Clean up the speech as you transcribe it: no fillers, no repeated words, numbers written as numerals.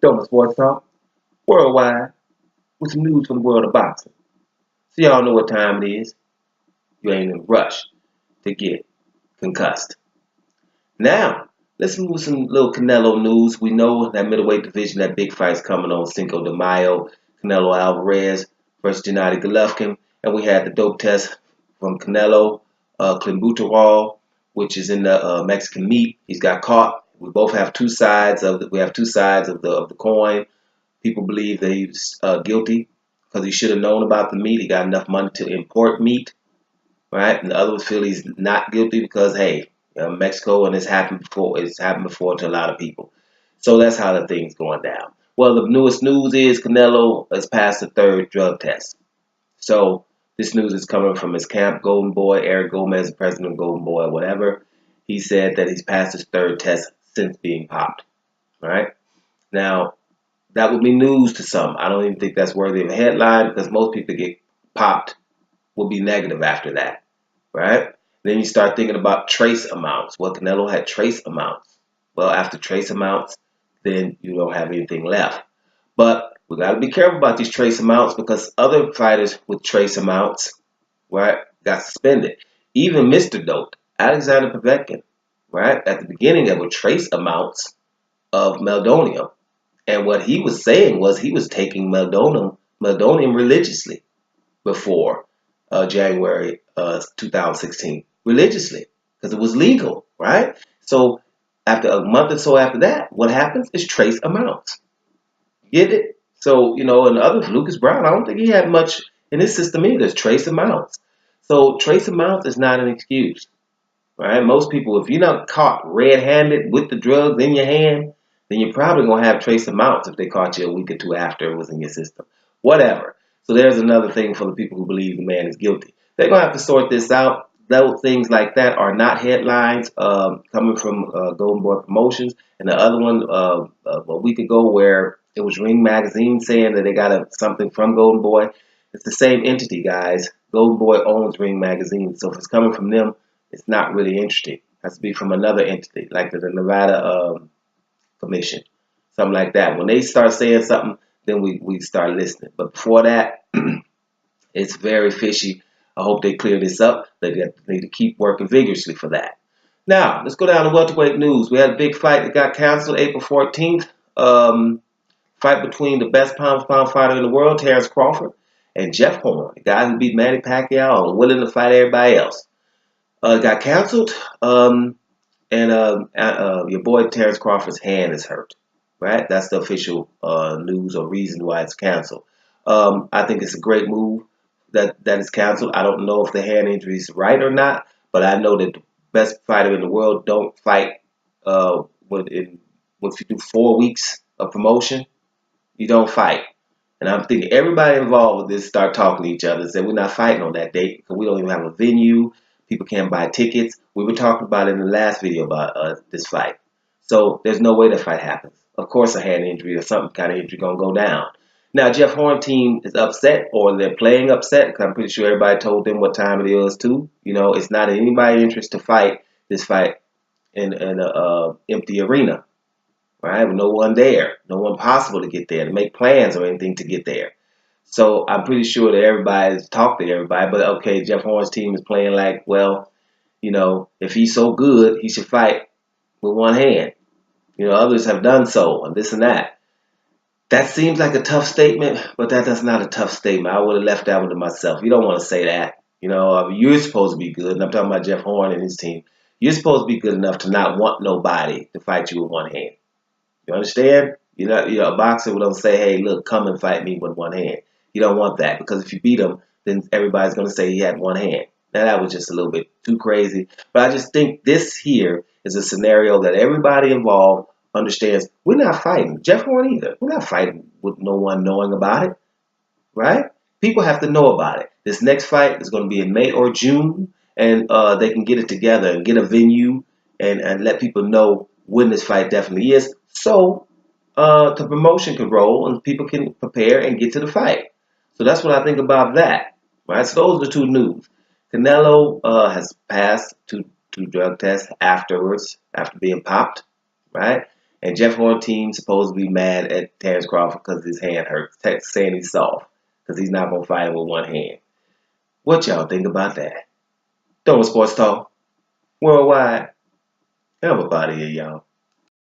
Doma Sports Talk, worldwide, with some news from the world of boxing. So y'all know what time it is. You ain't in a rush to get concussed. Now, let's move with some little Canelo news. We know that middleweight division, that big fight's coming on Cinco de Mayo. Canelo Alvarez versus Gennady Golovkin. And we had the dope test from Canelo, Clenbuterol, which is in the Mexican meat. He's got caught. We both have two sides of the coin. People believe that he's guilty because he should have known about the meat. He got enough money to import meat, right? And the others feel he's not guilty because, hey, Mexico, and it's happened before. It's happened before to a lot of people. So that's how the thing's going down. Well, the newest news is Canelo has passed the third drug test. So this news is coming from his camp, Golden Boy, Eric Gomez, the president of Golden Boy, or whatever. He said that he's passed his third test since being popped. All right. Now, that would be news to some. I don't even think that's worthy of a headline because most people get popped will be negative after that, right? Then you start thinking about trace amounts. Well, Canelo had trace amounts. Well, after trace amounts, then you don't have anything left. But we got to be careful about these trace amounts because other fighters with trace amounts, right, got suspended. Even Mr. Dope, Alexander Povetkin, right, at the beginning there were trace amounts of meldonium. And what he was saying was he was taking meldonium religiously before January 2016, religiously, because it was legal, right? So after a month or so after that, what happens is trace amounts. Get it? So, and others, Lucas Brown, I don't think he had much in his system either. It's trace amounts. So trace amounts is not an excuse, right? Most people, if you're not caught red-handed with the drugs in your hand, then you're probably going to have trace amounts if they caught you a week or two after it was in your system. Whatever. So there's another thing for the people who believe the man is guilty. They're going to have to sort this out. Those things like that are not headlines coming from Golden Boy Promotions. And the other one a week ago where it was Ring Magazine saying that they got something from Golden Boy. It's the same entity, guys. Golden Boy owns Ring Magazine. So if it's coming from them, it's not really interesting. It has to be from another entity, like the Nevada Commission, something like that. When they start saying something, then we start listening. But before that, it's very fishy. I hope they clear this up. They need to keep working vigorously for that. Now, let's go down to welterweight news. We had a big fight that got canceled April 14th. Fight between the best pound-for-pound fighter in the world, Terence Crawford, and Jeff Horn, the guy who beat Manny Pacquiao and willing to fight everybody else. Got canceled, and your boy Terence Crawford's hand is hurt. Right? That's the official news or reason why it's canceled. I think it's a great move that is canceled. I don't know if the hand injury is right or not, but I know that the best fighter in the world don't fight once you do 4 weeks of promotion, you don't fight. And I'm thinking everybody involved with this start talking to each other and say we're not fighting on that date because we don't even have a venue. People can't buy tickets. We were talking about it in the last video about this fight. So there's no way the fight happens. Of course a hand injury or some kind of injury going to go down. Now Jeff Horn team is upset or they're playing upset because I'm pretty sure everybody told them what time it is too. It's not in anybody's interest to fight this fight in an empty arena. Right? With no one there, no one possible to get there, to make plans or anything to get there. So I'm pretty sure that everybody's talked to everybody, but okay, Jeff Horn's team is playing like, well, if he's so good, he should fight with one hand. Others have done so, and this and that. That seems like a tough statement, but that's not a tough statement. I would have left that one to myself. You don't want to say that. You're supposed to be good, and I'm talking about Jeff Horn and his team. You're supposed to be good enough to not want nobody to fight you with one hand. You understand? You're a boxer who don't say, hey, look, come and fight me with one hand. You don't want that because if you beat him, then everybody's going to say he had one hand. Now, that was just a little bit too crazy. But I just think this here is a scenario that everybody involved understands. We're not fighting. Jeff Horn either. We're not fighting with no one knowing about it. Right? People have to know about it. This next fight is going to be in May or June. And they can get it together and get a venue and let people know when this fight definitely is. So the promotion can roll and people can prepare and get to the fight. So that's what I think about that. Right? So those are the two news. Canelo has passed two drug tests afterwards, after being popped. Right? And Jeff Horn team supposed to be mad at Terence Crawford because his hand hurts, saying he's soft because he's not going to fight him with one hand. What y'all think about that? Throwing Sports Talk Worldwide. I'm up out of here, y'all.